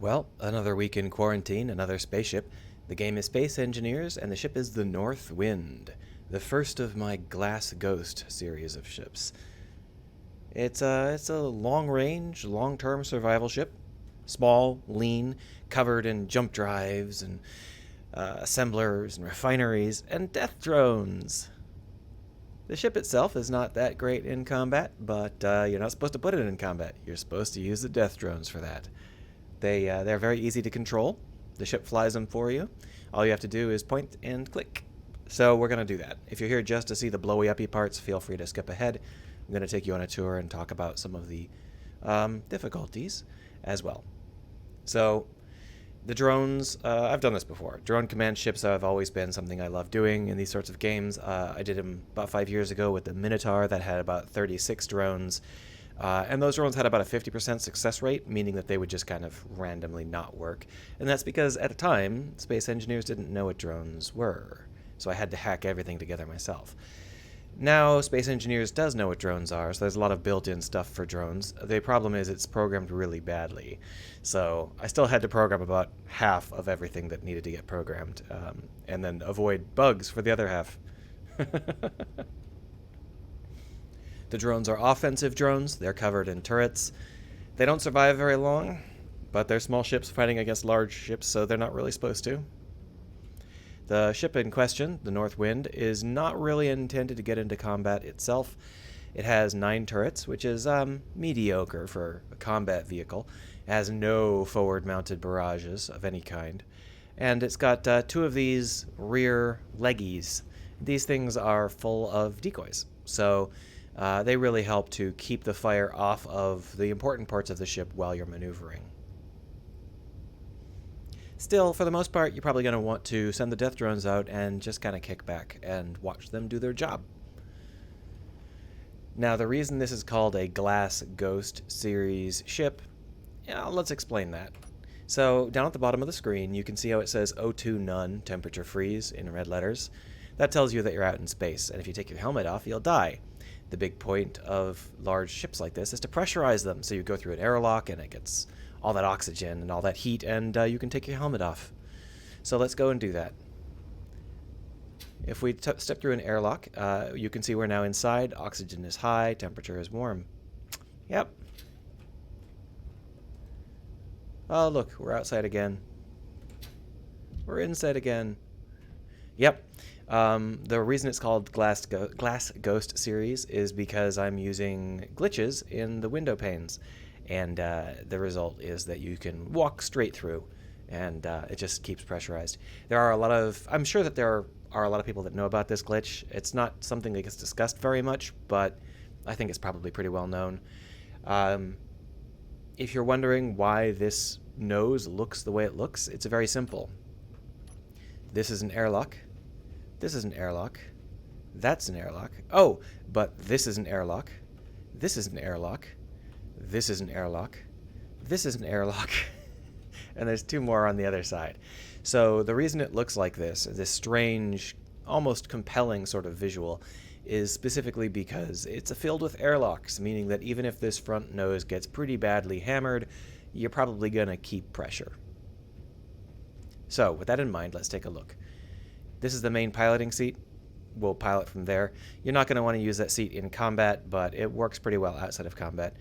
Well, another week in quarantine, another spaceship. The game is Space Engineers, and the ship is the North Wind, the first of my Glass Ghost series of ships. It's a long-range, long-term survival ship. Small, lean, covered in jump drives and assemblers and refineries and death drones. The ship itself is not that great in combat, but you're not supposed to put it in combat. You're supposed to use the death drones for that. They're very easy to control. The ship flies them for you. All you have to do is point and click. So we're going to do that. If you're here just to see the blowy-uppy parts, feel free to skip ahead. I'm going to take you on a tour and talk about some of the difficulties as well. So the drones, I've done this before. Drone command ships have always been something I love doing in these sorts of games. I did them about 5 years ago with the Minotaur that had about 36 drones. And those drones had about a 50% success rate, meaning that they would just kind of randomly not work. And that's because at the time, Space Engineers didn't know what drones were. So I had to hack everything together myself. Now, Space Engineers does know what drones are, so there's a lot of built-in stuff for drones. The problem is it's programmed really badly. So I still had to program about half of everything that needed to get programmed, and then avoid bugs for the other half. The drones are offensive drones. They're covered in turrets. They don't survive very long, but they're small ships fighting against large ships, so they're not really supposed to. The ship in question, the North Wind, is not really intended to get into combat itself. It has 9 turrets, which is mediocre for a combat vehicle. It has no forward-mounted barrages of any kind. And it's got 2 of these rear leggies. These things are full of decoys, so they really help to keep the fire off of the important parts of the ship while you're maneuvering. Still, for the most part, you're probably going to want to send the death drones out and just kind of kick back and watch them do their job. Now, the reason this is called a Glass Ghost series ship, let's explain that. So, down at the bottom of the screen, you can see how it says O2 none, temperature freeze, in red letters. That tells you that you're out in space, and if you take your helmet off, you'll die. The big point of large ships like this is to pressurize them, so you go through an airlock and it gets all that oxygen and all that heat, and you can take your helmet off. So let's go and do that. If we step through an airlock, you can see we're now inside. Oxygen is high, temperature is warm. Yep. Oh, look, we're outside again. We're inside again. Yep. The reason it's called Glass Ghost series is because I'm using glitches in the window panes. And the result is that you can walk straight through, and it just keeps pressurized. I'm sure that there are a lot of people that know about this glitch. It's not something that gets discussed very much, but I think it's probably pretty well known. If you're wondering why this nose looks the way it looks, it's very simple. This is an airlock. This is an airlock. That's an airlock. Oh, but this is an airlock. This is an airlock. This is an airlock. This is an airlock. And there's 2 more on the other side. So the reason it looks like this strange, almost compelling sort of visual, is specifically because it's filled with airlocks, meaning that even if this front nose gets pretty badly hammered, you're probably going to keep pressure. So with that in mind, let's take a look. This is the main piloting seat. We'll pilot from there. You're not going to want to use that seat in combat, but it works pretty well outside of combat.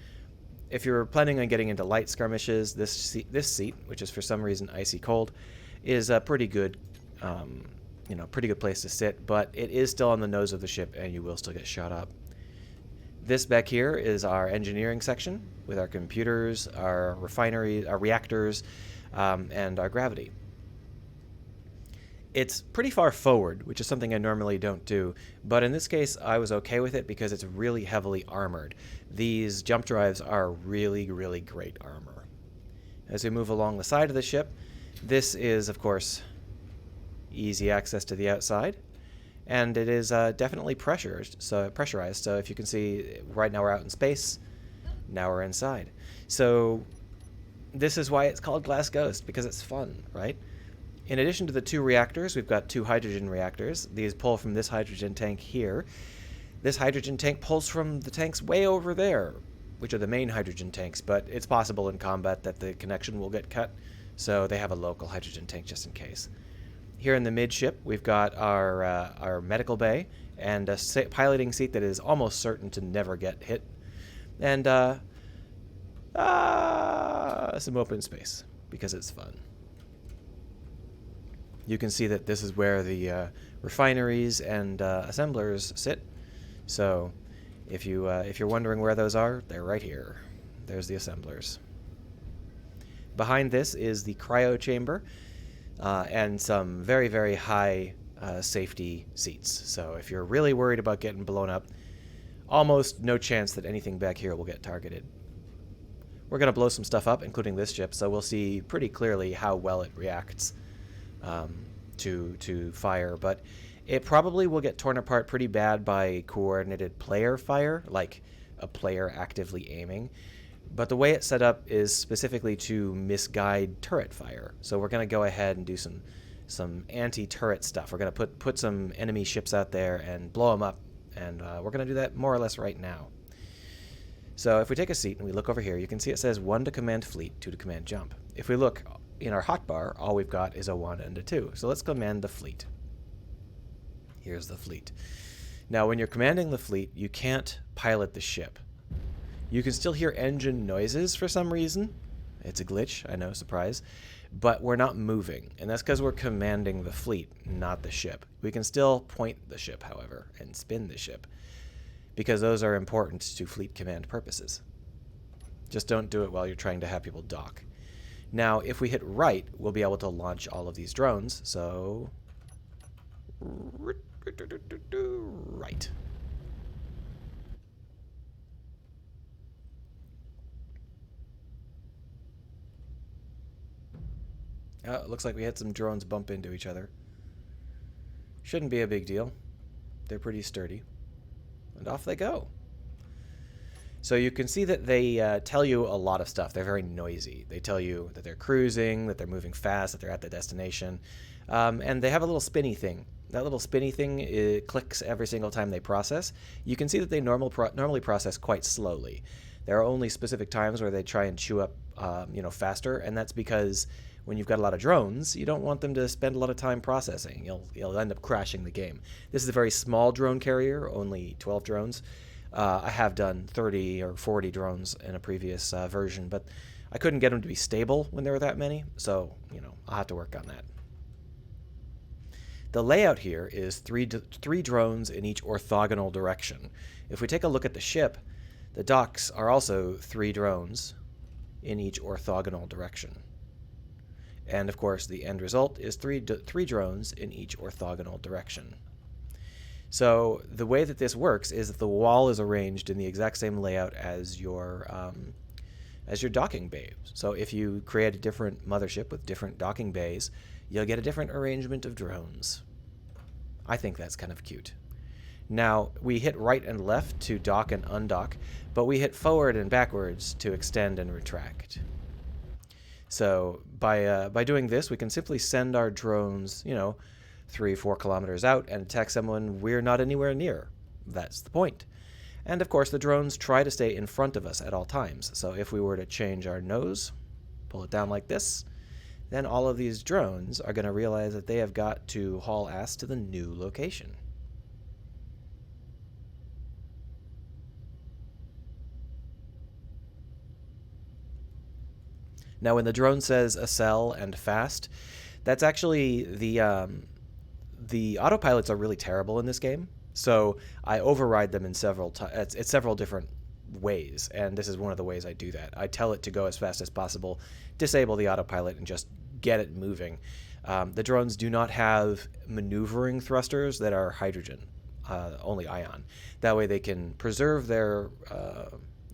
If you're planning on getting into light skirmishes, this seat, which is for some reason icy cold, is a pretty good, pretty good place to sit. But it is still on the nose of the ship, and you will still get shot up. This back here is our engineering section with our computers, our refineries, our reactors, and our gravity. It's pretty far forward, which is something I normally don't do, but in this case I was okay with it because it's really heavily armored. These jump drives are really, really great armor. As we move along the side of the ship, this is, of course, easy access to the outside, and it is definitely pressurized. So if you can see, right now we're out in space, now we're inside. So this is why it's called Glass Ghost, because it's fun, right? In addition to the 2 reactors, we've got 2 hydrogen reactors. These pull from this hydrogen tank here. This hydrogen tank pulls from the tanks way over there. which are the main hydrogen tanks, but it's possible in combat that the connection will get cut, so they have a local hydrogen tank just in case. Here in the midship, we've got our medical bay and a piloting seat that is almost certain to never get hit, and some open space because it's fun. You can see that this is where the refineries and assemblers sit. So if you're wondering where those are, they're right here. There's the assemblers. Behind this is the cryo chamber and some very, very high safety seats. So if you're really worried about getting blown up, almost no chance that anything back here will get targeted. We're going to blow some stuff up, including this ship, so we'll see pretty clearly how well it reacts to fire. But it probably will get torn apart pretty bad by coordinated player fire, like a player actively aiming. But the way it's set up is specifically to misguide turret fire. So we're going to go ahead and do some anti-turret stuff. We're going to put some enemy ships out there and blow them up, and we're going to do that more or less right now. So if we take a seat and we look over here, you can see it says 1 to command fleet, 2 to command jump. If we look in our hotbar, all we've got is a 1 and a 2. So let's command the fleet. Here's the fleet. Now, when you're commanding the fleet, you can't pilot the ship. You can still hear engine noises for some reason. It's a glitch, I know, surprise. But we're not moving, and that's because we're commanding the fleet, not the ship. We can still point the ship, however, and spin the ship, because those are important to fleet command purposes. Just don't do it while you're trying to have people dock. Now, if we hit right, we'll be able to launch all of these drones, so right. It looks like we had some drones bump into each other. Shouldn't be a big deal. They're pretty sturdy. And off they go. So you can see that they tell you a lot of stuff. They're very noisy. They tell you that they're cruising, that they're moving fast, that they're at the destination. And they have a little spinny thing. That little spinny thing, it clicks every single time they process. You can see that they normally process quite slowly. There are only specific times where they try and chew up faster, and that's because when you've got a lot of drones, you don't want them to spend a lot of time processing. You'll end up crashing the game. This is a very small drone carrier, only 12 drones. I have done 30 or 40 drones in a previous version, but I couldn't get them to be stable when there were that many, so I'll have to work on that. The layout here is three drones in each orthogonal direction. If we take a look at the ship, the docks are also 3 drones in each orthogonal direction. And of course, the end result is three drones in each orthogonal direction. So the way that this works is that the wall is arranged in the exact same layout as your docking bays. So if you create a different mothership with different docking bays, you'll get a different arrangement of drones. I think that's kind of cute. Now, we hit right and left to dock and undock, but we hit forward and backwards to extend and retract. So by doing this, we can simply send our drones, 3-4 kilometers out and attack someone we're not anywhere near. That's the point. And of course, the drones try to stay in front of us at all times. So if we were to change our nose, pull it down like this, then all of these drones are going to realize that they have got to haul ass to the new location. Now, when the drone says accel and fast, that's actually the autopilots are really terrible in this game. So I override them in several different ways, and this is one of the ways I do that. I tell it to go as fast as possible, disable the autopilot, and just get it moving. The drones do not have maneuvering thrusters that are hydrogen, only ion. That way they can preserve their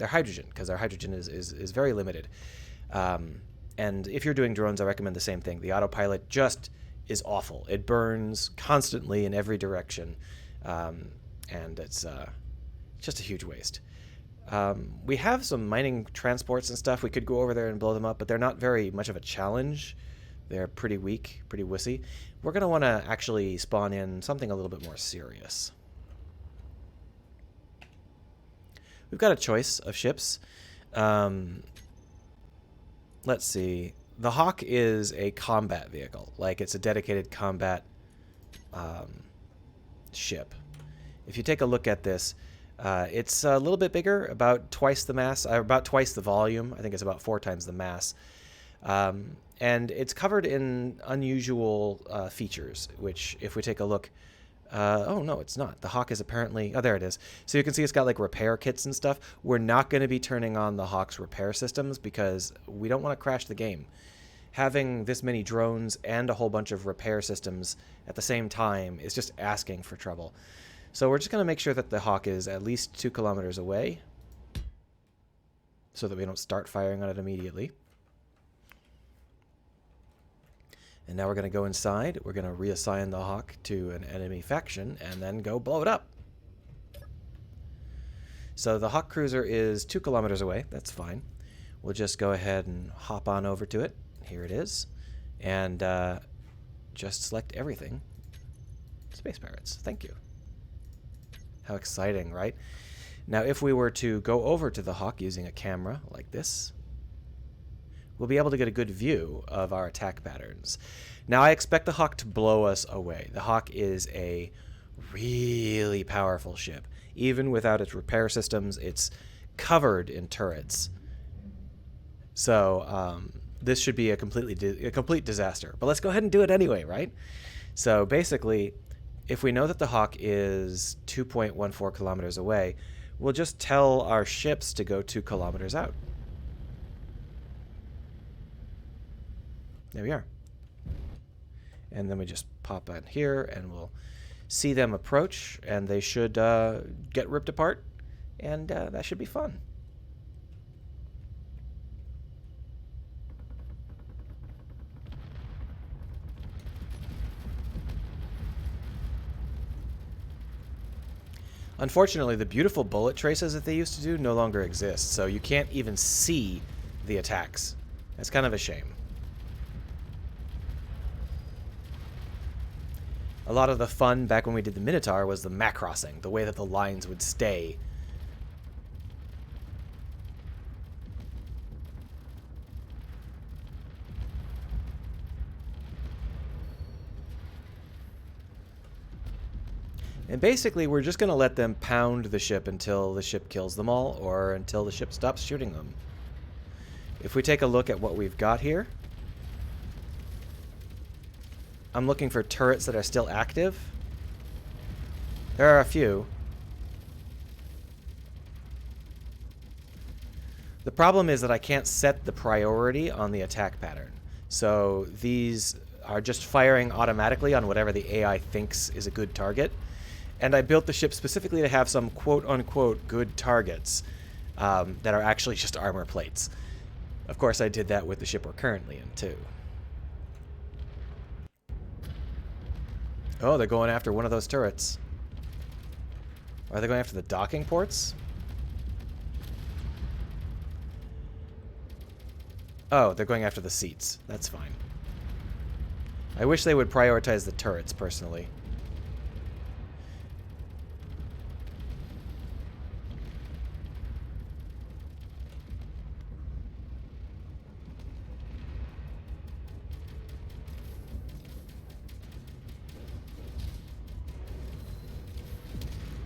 hydrogen, because their hydrogen is very limited. And if you're doing drones, I recommend the same thing. The autopilot just is awful. It burns constantly in every direction, and it's just a huge waste. We have some mining transports and stuff. We could go over there and blow them up, but they're not very much of a challenge. They're pretty weak, pretty wussy. We're going to want to actually spawn in something a little bit more serious. we've got a choice of ships. Let's see. The Hawk is a combat vehicle. Like, it's a dedicated combat ship. If you take a look at this, it's a little bit bigger, about twice the mass, about twice the volume. I think it's about 4 times the mass. And it's covered in unusual features, which, if we take a look... oh, no, it's not. The Hawk is apparently... Oh, there it is. So you can see it's got, like, repair kits and stuff. We're not going to be turning on the Hawk's repair systems because we don't want to crash the game. Having this many drones and a whole bunch of repair systems at the same time is just asking for trouble. So we're just going to make sure that the Hawk is at least 2 kilometers away so that we don't start firing on it immediately. And now we're going to go inside. We're going to reassign the Hawk to an enemy faction and then go blow it up. So the Hawk cruiser is 2 kilometers away. That's fine. We'll just go ahead and hop on over to it. Here it is. And just select everything. Space Pirates. Thank you. How exciting, right? Now, if we were to go over to the Hawk using a camera like this, we'll be able to get a good view of our attack patterns. Now, I expect the Hawk to blow us away. The Hawk is a really powerful ship. Even without its repair systems, it's covered in turrets. So, this should be a complete disaster. But let's go ahead and do it anyway, right? So, basically, if we know that the Hawk is 2.14 kilometers away, we'll just tell our ships to go 2 kilometers out. There we are. And then we just pop in here and we'll see them approach, and they should get ripped apart, and that should be fun. Unfortunately, the beautiful bullet traces that they used to do no longer exist, so you can't even see the attacks. That's kind of a shame. A lot of the fun back when we did the Minotaur was the macrossing, the way that the lines would stay. And basically, we're just going to let them pound the ship until the ship kills them all, or until the ship stops shooting them. If we take a look at what we've got here, I'm looking for turrets that are still active. There are a few. The problem is that I can't set the priority on the attack pattern. So these are just firing automatically on whatever the AI thinks is a good target. And I built the ship specifically to have some quote-unquote good targets that are actually just armor plates. Of course, I did that with the ship we're currently in, too. Oh, they're going after one of those turrets. Are they going after the docking ports? Oh, they're going after the seats. That's fine. I wish they would prioritize the turrets, personally.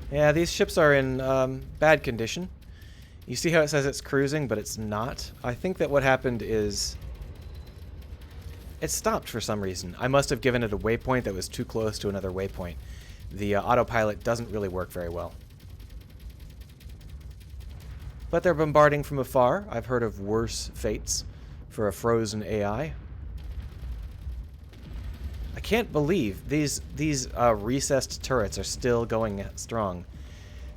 Yeah, these ships are in bad condition. You see how it says it's cruising, but it's not? I think that what happened is it stopped for some reason. I must have given it a waypoint that was too close to another waypoint. The autopilot doesn't really work very well. But they're bombarding from afar. I've heard of worse fates for a frozen AI. I can't believe these recessed turrets are still going strong.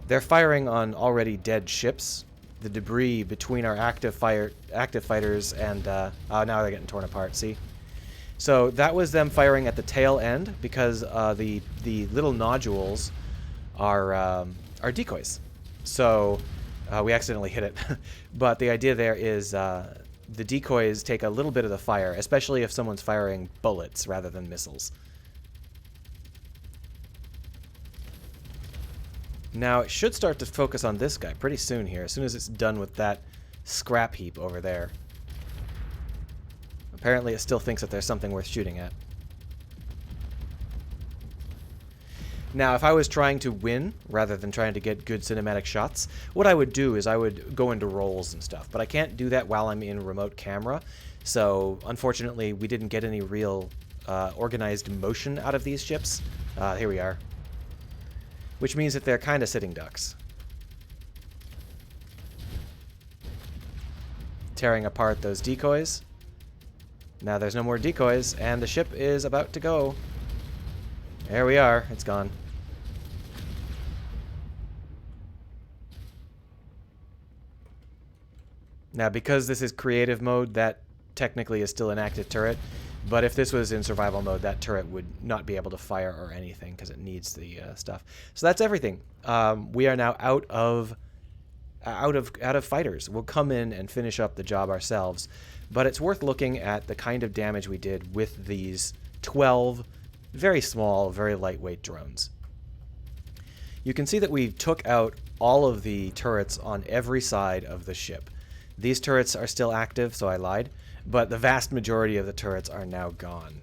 They're firing on already dead ships. The debris between our active fighters and oh, now they're getting torn apart. See, so that was them firing at the tail end because the little nodules are decoys. So we accidentally hit it, but the idea there is. The decoys take a little bit of the fire, especially if someone's firing bullets rather than missiles. Now, it should start to focus on this guy pretty soon here, as soon as it's done with that scrap heap over there. Apparently, it still thinks that there's something worth shooting at. Now, if I was trying to win, rather than trying to get good cinematic shots, what I would do is I would go into rolls and stuff. But I can't do that while I'm in remote camera. So, unfortunately, we didn't get any real organized motion out of these ships. Here we are. Which means that they're kind of sitting ducks. Tearing apart those decoys. Now there's no more decoys, and the ship is about to go. There we are. It's gone. Now, because this is creative mode, that technically is still an active turret. But if this was in survival mode, that turret would not be able to fire or anything because it needs the stuff. So that's everything. We are now out of fighters. We'll come in and finish up the job ourselves. But it's worth looking at the kind of damage we did with these 12 very small, very lightweight drones. You can see that we took out all of the turrets on every side of the ship. These turrets are still active, so I lied, but the vast majority of the turrets are now gone.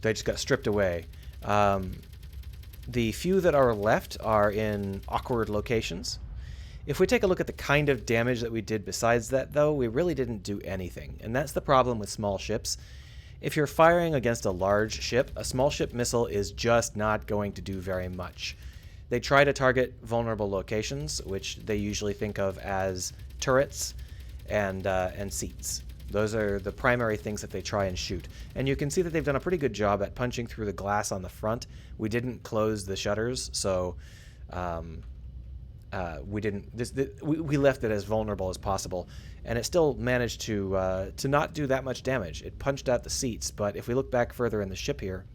They just got stripped away. The few that are left are in awkward locations. If we take a look at the kind of damage that we did besides that, though, we really didn't do anything. And that's the problem with small ships. If you're firing against a large ship, a small ship missile is just not going to do very much. They try to target vulnerable locations, which they usually think of as turrets and seats. Those are the primary things that they try and shoot. And you can see that they've done a pretty good job at punching through the glass on the front. We didn't close the shutters, so we left it as vulnerable as possible, and it still managed to not do that much damage. It punched out the seats, but if we look back further in the ship here,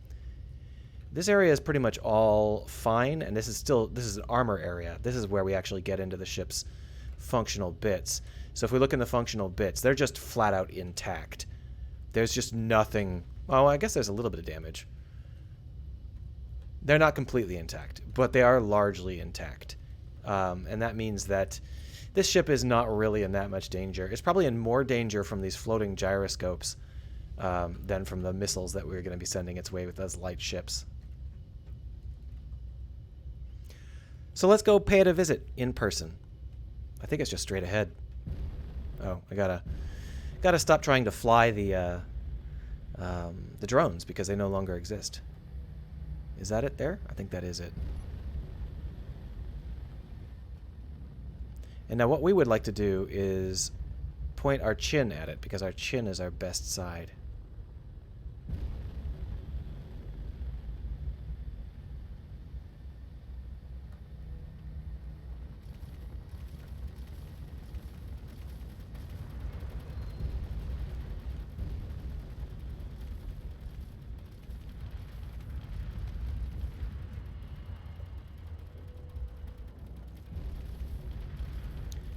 this area is pretty much all fine, and this is an armor area. This is where we actually get into the ship's functional bits. So if we look in the functional bits, they're just flat out intact. There's just nothing. Well, I guess there's a little bit of damage. They're not completely intact, but they are largely intact. And that means that this ship is not really in that much danger. It's probably in more danger from these floating gyroscopes than from the missiles that we're going to be sending its way with those light ships. So let's go pay it a visit in person. I think it's just straight ahead. Oh, I gotta stop trying to fly the drones because they no longer exist. Is that it there? I think that is it. And now what we would like to do is point our chin at it, because our chin is our best side.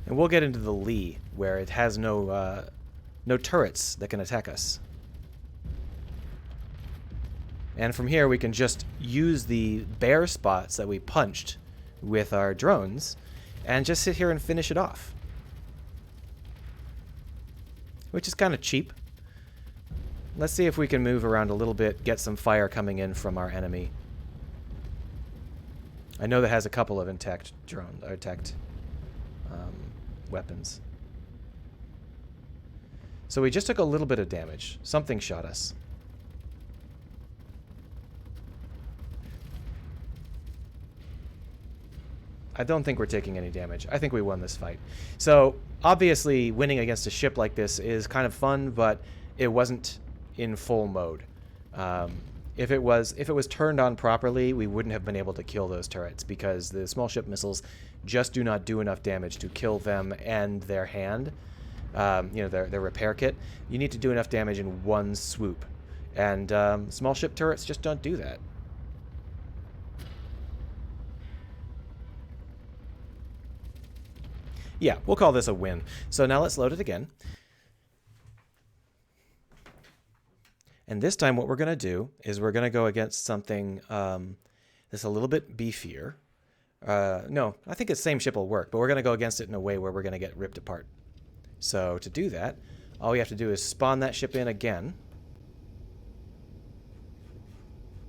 And we'll get into the lee, where it has no turrets that can attack us. And from here, we can just use the bare spots that we punched with our drones and just sit here and finish it off. Which is kind of cheap. Let's see if we can move around a little bit, get some fire coming in from our enemy. I know that has a couple of intact drones, or intact weapons. So we just took a little bit of damage. Something shot us. I don't think we're taking any damage. I think we won this fight. So obviously winning against a ship like this is kind of fun, but it wasn't in full mode. If it was turned on properly, we wouldn't have been able to kill those turrets, because the small ship missiles just do not do enough damage to kill them and their hand, their repair kit. You need to do enough damage in one swoop, and small ship turrets just don't do that. Yeah, we'll call this a win. So now let's load it again. And this time what we're going to do is we're going to go against something that's a little bit beefier. No, I think the same ship will work, but we're going to go against it in a way where we're going to get ripped apart. So to do that, all we have to do is spawn that ship in again.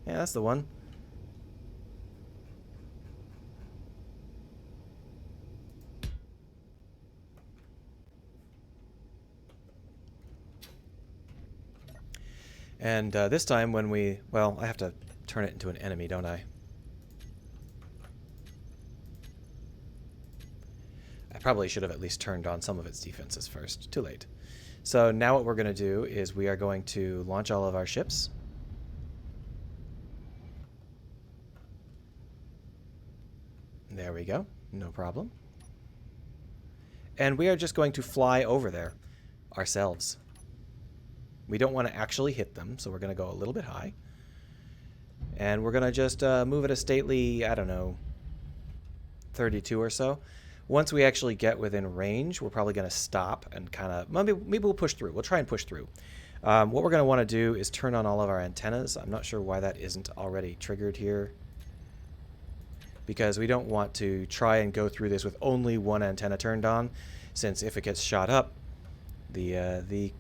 Yeah, that's the one. And this time when we... Well, I have to turn it into an enemy, don't I? I probably should have at least turned on some of its defenses first. Too late. So now what we're going to do is we are going to launch all of our ships. There we go. No problem. And we are just going to fly over there ourselves. We don't want to actually hit them, so we're going to go a little bit high. And we're going to just move at a stately, I don't know, 32 or so. Once we actually get within range, we're probably going to stop and kind of... Maybe we'll push through. We'll try and push through. What we're going to want to do is turn on all of our antennas. I'm not sure why that isn't already triggered here, because we don't want to try and go through this with only one antenna turned on, since if it gets shot up, the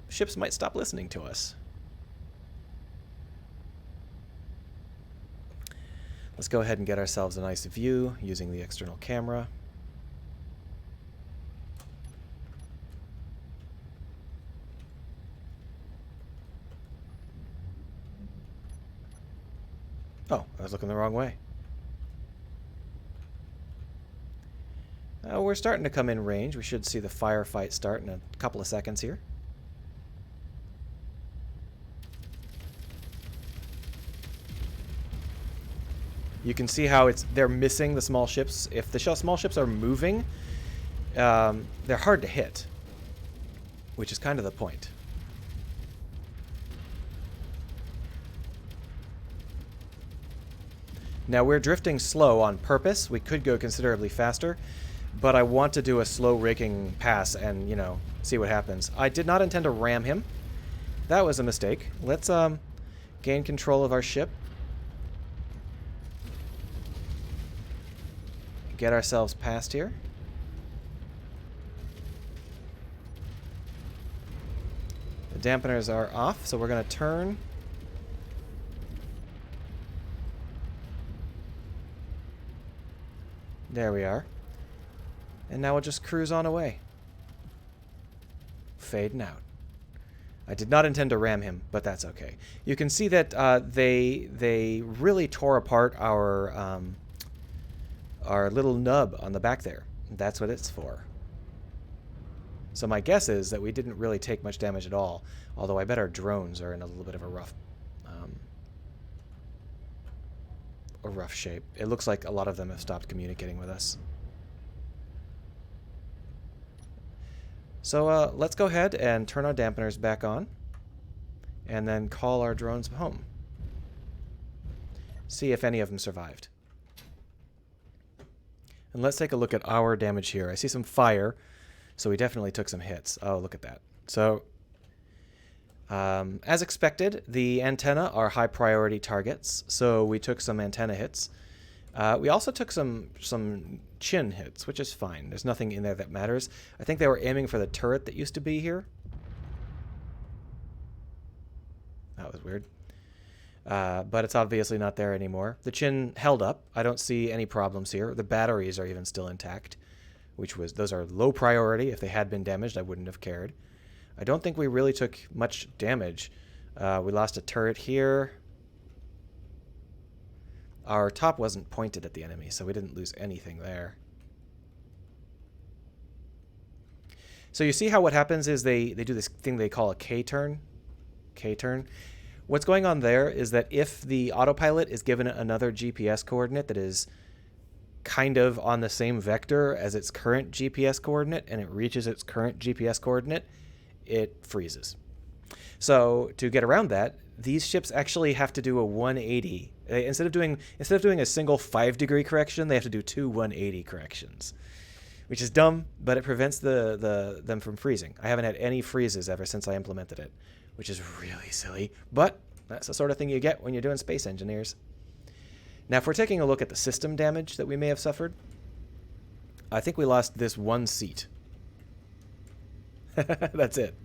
ships might stop listening to us. Let's go ahead and get ourselves a nice view using the external camera. Oh, I was looking the wrong way. We're starting to come in range. We should see the firefight start in a couple of seconds here. You can see how they're missing the small ships. If the small ships are moving, they're hard to hit, which is kind of the point. Now we're drifting slow on purpose. We could go considerably faster, but I want to do a slow raking pass and, you know, see what happens. I did not intend to ram him. That was a mistake. Let's gain control of our ship. Get ourselves past here. The dampeners are off, so we're going to turn. There we are. And now we'll just cruise on away. Fading out. I did not intend to ram him, but that's okay. You can see that they really tore apart our little nub on the back there. That's what it's for. So my guess is that we didn't really take much damage at all, although I bet our drones are in a little bit of a rough shape. It looks like a lot of them have stopped communicating with us. So let's go ahead and turn our dampeners back on and then call our drones home. See if any of them survived. And let's take a look at our damage here. I see some fire, so we definitely took some hits. Oh, look at that. So, as expected, the antenna are high priority targets, so we took some antenna hits. We also took some chin hits, which is fine. There's nothing in there that matters. I think they were aiming for the turret that used to be here. That was weird. But it's obviously not there anymore. The chin held up. I don't see any problems here. The batteries are even still intact, those are low priority. If they had been damaged, I wouldn't have cared. I don't think we really took much damage. We lost a turret here. Our top wasn't pointed at the enemy, so we didn't lose anything there. So you see how what happens is they do this thing they call a K-turn. K-turn. What's going on there is that if the autopilot is given another GPS coordinate that is kind of on the same vector as its current GPS coordinate, and it reaches its current GPS coordinate, it freezes. So to get around that, these ships actually have to do a 180. Instead of doing a single 5-degree correction, they have to do 2 180 corrections, which is dumb, but it prevents them from freezing. I haven't had any freezes ever since I implemented it, which is really silly, but that's the sort of thing you get when you're doing space engineers. Now, if we're taking a look at the system damage that we may have suffered, I think we lost this one seat. That's it.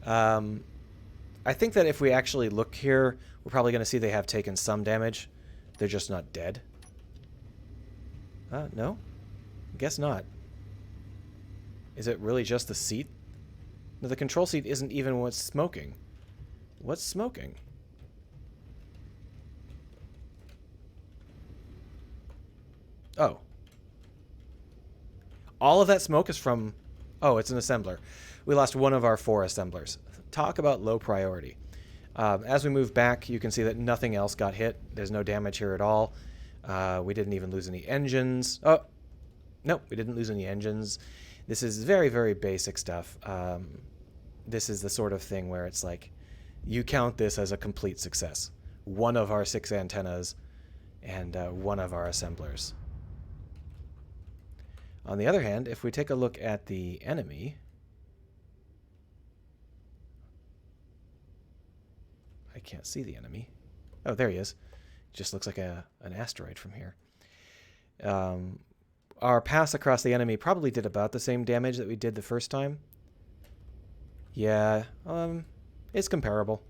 I think that if we actually look here, we're probably going to see they have taken some damage. They're just not dead. No? Guess not. Is it really just the seat? No, the control seat isn't even what's smoking. What's smoking? Oh. All of that smoke is from... Oh, it's an assembler. We lost one of our 4 assemblers. Talk about low priority. As we move back, you can see that nothing else got hit. There's no damage here at all. We didn't even lose any engines. Oh, no, we didn't lose any engines. This is very, very basic stuff. This is the sort of thing where it's like, you count this as a complete success. One of our 6 antennas and one of our assemblers. On the other hand, if we take a look at the enemy, I can't see the enemy. Oh, there he is. Just looks like an asteroid from here. Our pass across the enemy probably did about the same damage that we did the first time. Yeah, it's comparable.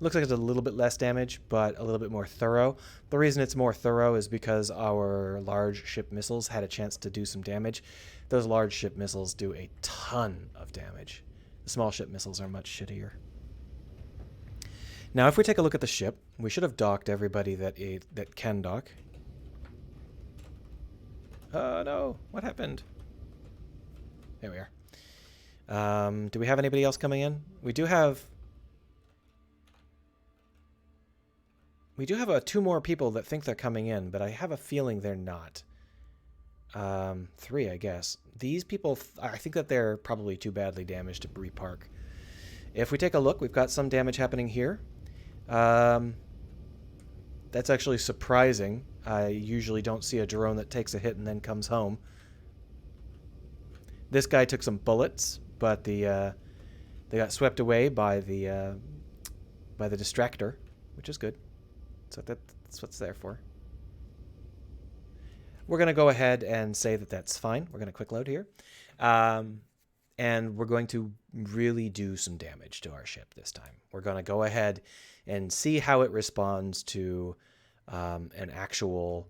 Looks like it's a little bit less damage, but a little bit more thorough. The reason it's more thorough is because our large ship missiles had a chance to do some damage. Those large ship missiles do a ton of damage. The small ship missiles are much shittier. Now, if we take a look at the ship, we should have docked everybody that can dock. Oh, no. What happened? There we are. Do we have anybody else coming in? We do have 2 more people that think they're coming in, but I have a feeling they're not. 3, I guess. These people, I think that they're probably too badly damaged to repark. If we take a look, we've got some damage happening here. That's actually surprising. I usually don't see a drone that takes a hit and then comes home. This guy took some bullets, but they got swept away by the distractor, which is good. So that's what it's there for. We're going to go ahead and say that that's fine. We're going to quick load here. And we're going to really do some damage to our ship this time. We're going to go ahead and see how it responds to an actual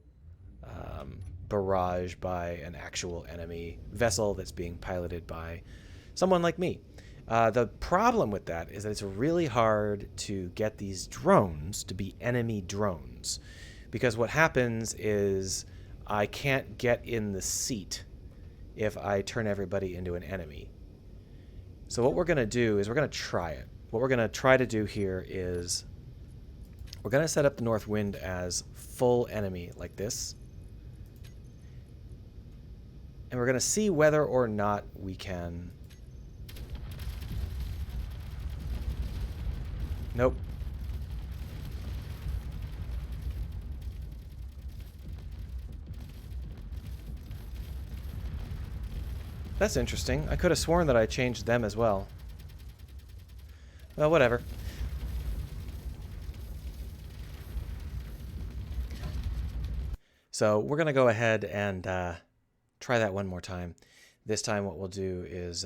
barrage by an actual enemy vessel that's being piloted by someone like me. The problem with that is that it's really hard to get these drones to be enemy drones, because what happens is I can't get in the seat if I turn everybody into an enemy. So what we're going to do is we're going to try it. What we're going to try to do here is we're going to set up the North Wind as full enemy like this. And we're going to see whether or not we can... Nope. That's interesting. I could have sworn that I changed them as well. Well, whatever. So we're going to go ahead and try that one more time. This time what we'll do is...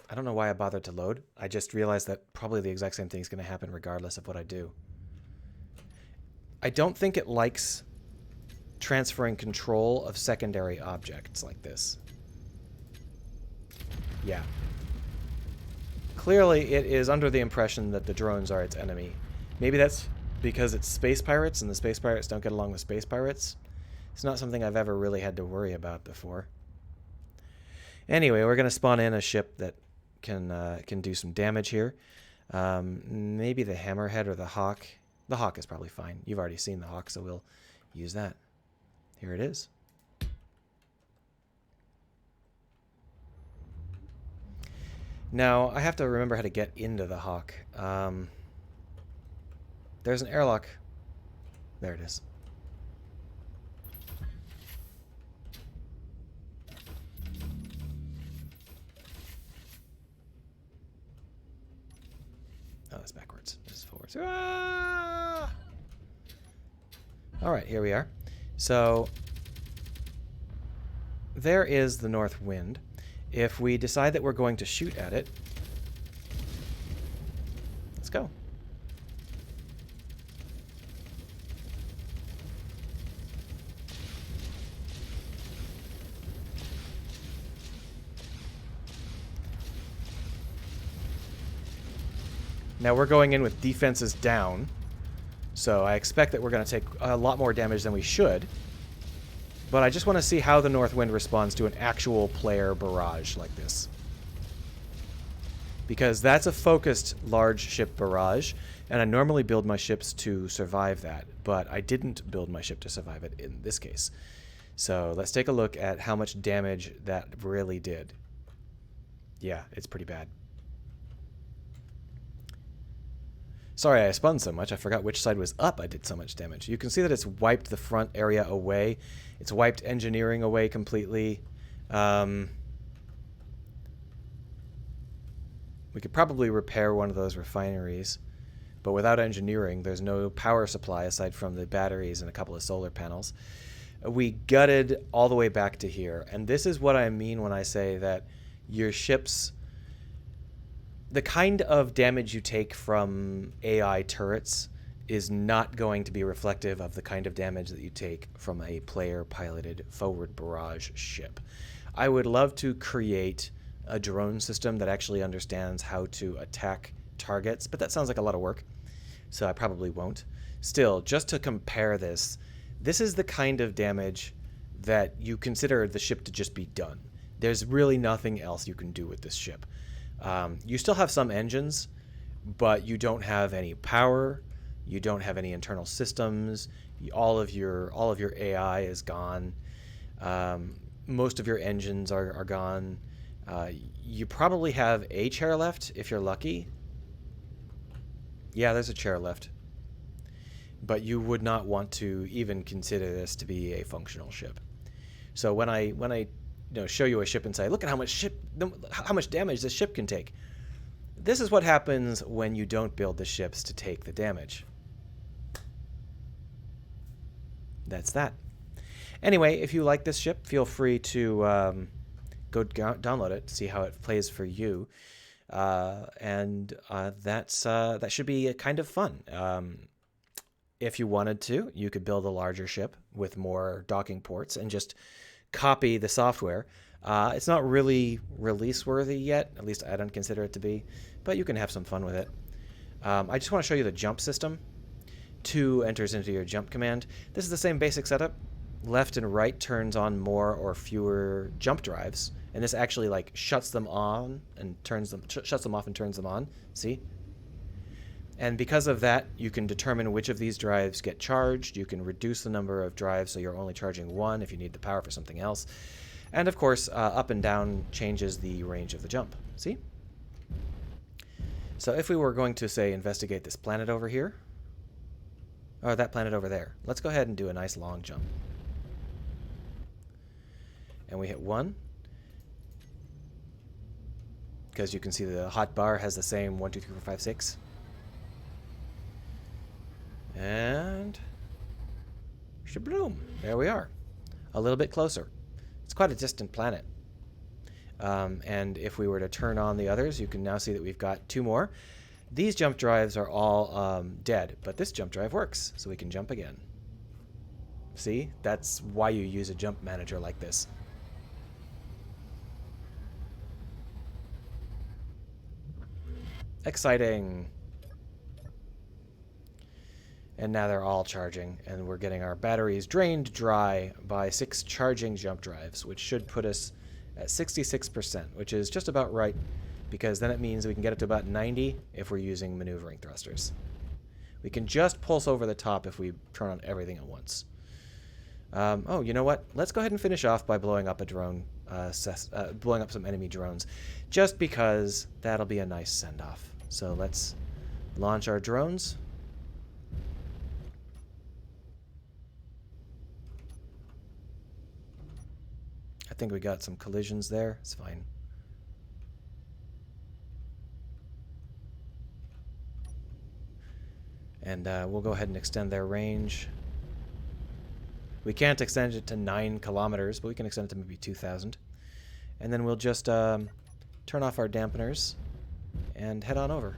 I don't know why I bothered to load. I just realized that probably the exact same thing is going to happen regardless of what I do. I don't think it likes transferring control of secondary objects like this. Yeah. Clearly, it is under the impression that the drones are its enemy. Maybe that's because it's space pirates and the space pirates don't get along with space pirates. It's not something I've ever really had to worry about before. Anyway, we're going to spawn in a ship that can do some damage here. Maybe the Hammerhead or the Hawk. The Hawk is probably fine. You've already seen the Hawk, so we'll use that. Here it is. Now, I have to remember how to get into the Hawk. There's an airlock. There it is. that's backwards. This is forwards. Ah! All right, here we are. So there is the north wind. If we decide that we're going to shoot at it, let's go. Now we're going in with defenses down, so I expect that we're going to take a lot more damage than we should. But I just want to see how the north wind responds to an actual player barrage like this. Because that's a focused large ship barrage, and I normally build my ships to survive that, but I didn't build my ship to survive it in this case. So let's take a look at how much damage that really did. Yeah, it's pretty bad. Sorry I spun so much, I forgot which side was up I did so much damage. You can see that it's wiped the front area away. It's wiped engineering away completely. We could probably repair one of those refineries, but without engineering, there's no power supply aside from the batteries and a couple of solar panels. We gutted all the way back to here, and this is what I mean when I say that your ships... The kind of damage you take from AI turrets is not going to be reflective of the kind of damage that you take from a player-piloted forward barrage ship. I would love to create a drone system that actually understands how to attack targets, but that sounds like a lot of work, so I probably won't. Still, just to compare this, this is the kind of damage that you consider the ship to just be done. There's really nothing else you can do with this ship. You still have some engines, but you don't have any power. You don't have any internal systems. All of your AI is gone. Most of your engines are gone. You probably have a chair left if you're lucky. Yeah, there's a chair left. But you would not want to even consider this to be a functional ship. So when I show you a ship and say, look at how much damage this ship can take. This is what happens when you don't build the ships to take the damage. That's that. Anyway, if you like this ship, feel free to go download it, see how it plays for you. That should be kind of fun. If you wanted to, you could build a larger ship with more docking ports and just copy the software. It's not really release worthy yet, at least I don't consider it to be, but you can have some fun with it. I just want to show you the jump system. 2 enters into your jump command. This is the same basic setup. Left and right turns on more or fewer jump drives, and this actually like shuts them on and shuts them off and turns them on. See? And because of that, you can determine which of these drives get charged. You can reduce the number of drives so you're only charging 1 if you need the power for something else. And of course, up and down changes the range of the jump. See? So if we were going to, say, investigate this planet over here, or that planet over there, let's go ahead and do a nice long jump. And we hit 1. Because you can see the hotbar has the same 1, 2, 3, 4, 5, 6. And shabloom, there we are. A little bit closer. It's quite a distant planet. And if we were to turn on the others, you can now see that we've got 2 more. These jump drives are all dead, but this jump drive works, so we can jump again. See? That's why you use a jump manager like this. Exciting. And now they're all charging, and we're getting our batteries drained dry by 6 charging jump drives, which should put us at 66%, which is just about right, because then it means we can get it to about 90 if we're using maneuvering thrusters. We can just pulse over the top if we turn on everything at once. Oh, you know what? Let's go ahead and finish off by blowing up a drone, blowing up some enemy drones, just because that'll be a nice send-off. So let's launch our drones. I think we got some collisions there. It's fine. And we'll go ahead and extend their range. We can't extend it to 9 kilometers, but we can extend it to maybe 2,000. And then we'll just turn off our dampeners and head on over.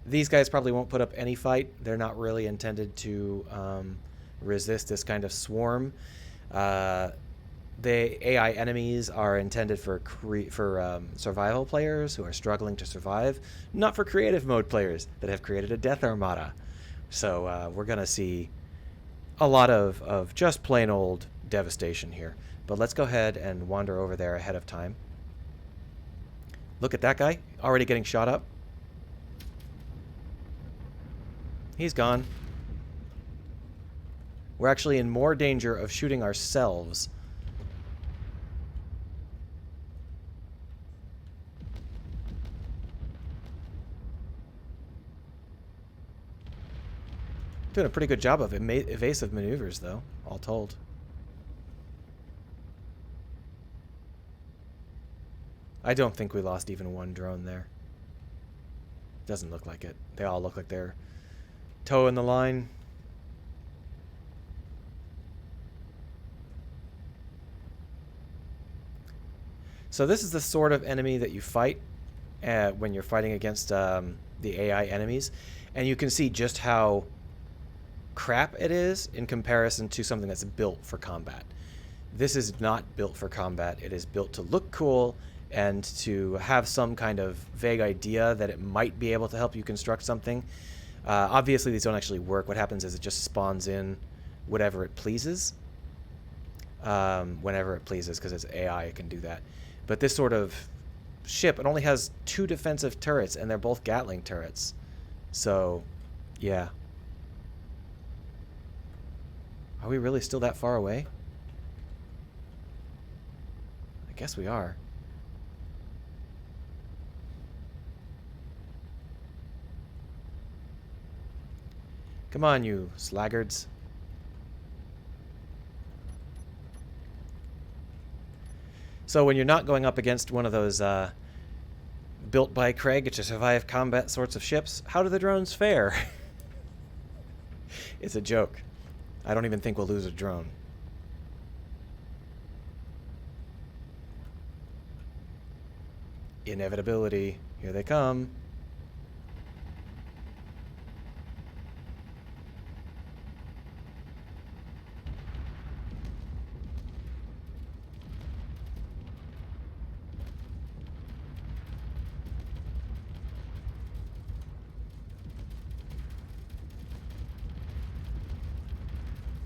These guys probably won't put up any fight. They're not really intended to resist this kind of swarm. The AI enemies are intended for survival players who are struggling to survive, not for creative mode players that have created a death armada. So we're going to see a lot of just plain old devastation here. But let's go ahead and wander over there ahead of time. Look at that guy, already getting shot up. He's gone. We're actually in more danger of shooting ourselves. Doing a pretty good job of evasive maneuvers, though, all told. I don't think we lost even one drone there. Doesn't look like it. They all look like they're toeing the line. So this is the sort of enemy that you fight when you're fighting against the AI enemies. And you can see just how crap it is in comparison to something that's built for combat. This is not built for combat. It is built to look cool and to have some kind of vague idea that it might be able to help you construct something. Obviously, these don't actually work. What happens is it just spawns in whatever it pleases, whenever it pleases, because it's AI, it can do that. But this sort of ship, it only has 2 defensive turrets, and they're both Gatling turrets. So, yeah. Are we really still that far away? I guess we are. Come on, you slaggards. So when you're not going up against one of those built by Craig to survive combat sorts of ships, how do the drones fare? It's a joke. I don't even think we'll lose a drone. Inevitability. Here they come.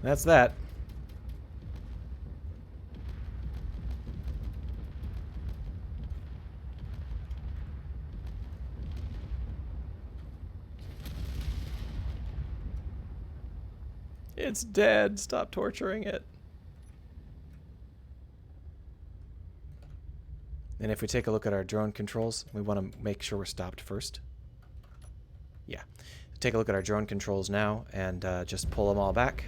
That's that. It's dead. Stop torturing it. And if we take a look at our drone controls, we want to make sure we're stopped first. Yeah. Take a look at our drone controls now and just pull them all back.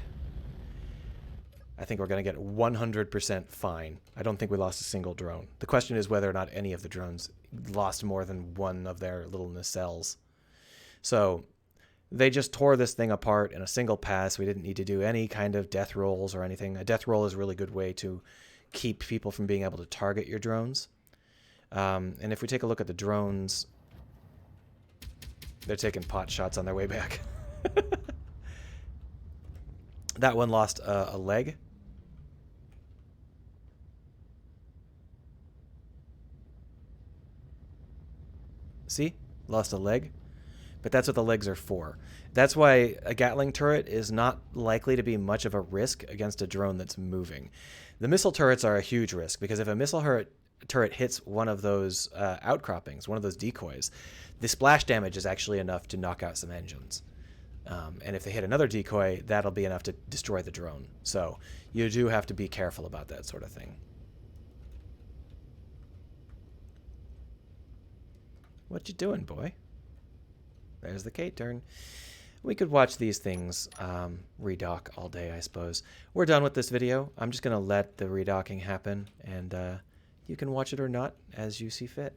I think we're going to get 100% fine. I don't think we lost a single drone. The question is whether or not any of the drones lost more than one of their little nacelles. So they just tore this thing apart in a single pass. We didn't need to do any kind of death rolls or anything. A death roll is a really good way to keep people from being able to target your drones. And if we take a look at the drones, they're taking pot shots on their way back. That one lost a leg. See? Lost a leg. But that's what the legs are for. That's why a Gatling turret is not likely to be much of a risk against a drone that's moving. The missile turrets are a huge risk, because if a missile turret hits one of those outcroppings, one of those decoys, the splash damage is actually enough to knock out some engines. And if they hit another decoy, that'll be enough to destroy the drone. So you do have to be careful about that sort of thing. What you doing, boy? There's the K turn. We could watch these things redock all day, I suppose. We're done with this video. I'm just going to let the redocking happen, and you can watch it or not as you see fit.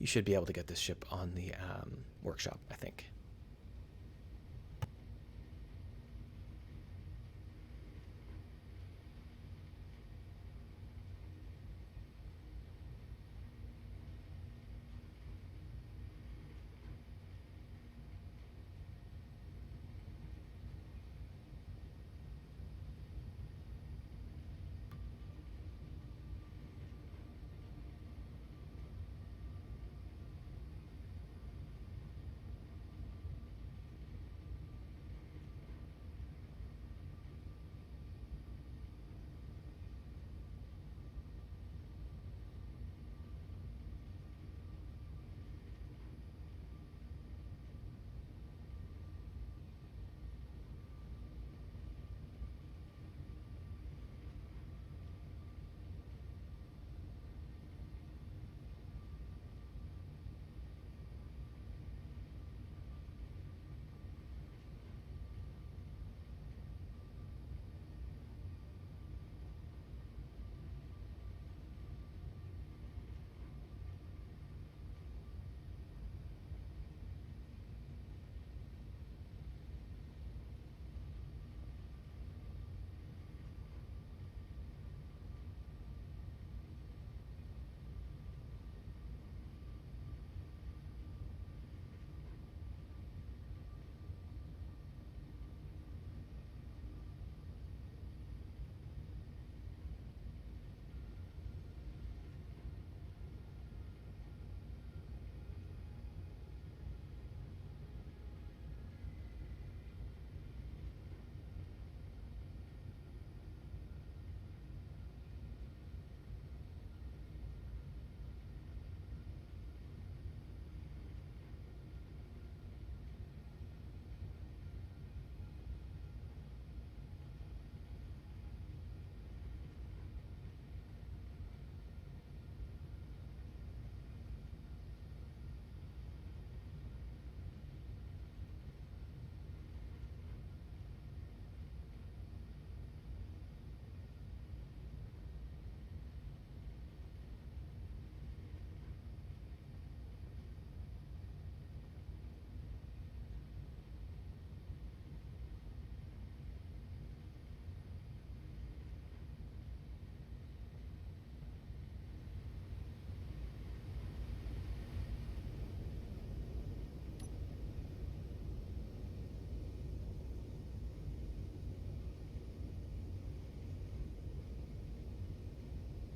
you should be able to get this ship on the workshop, I think.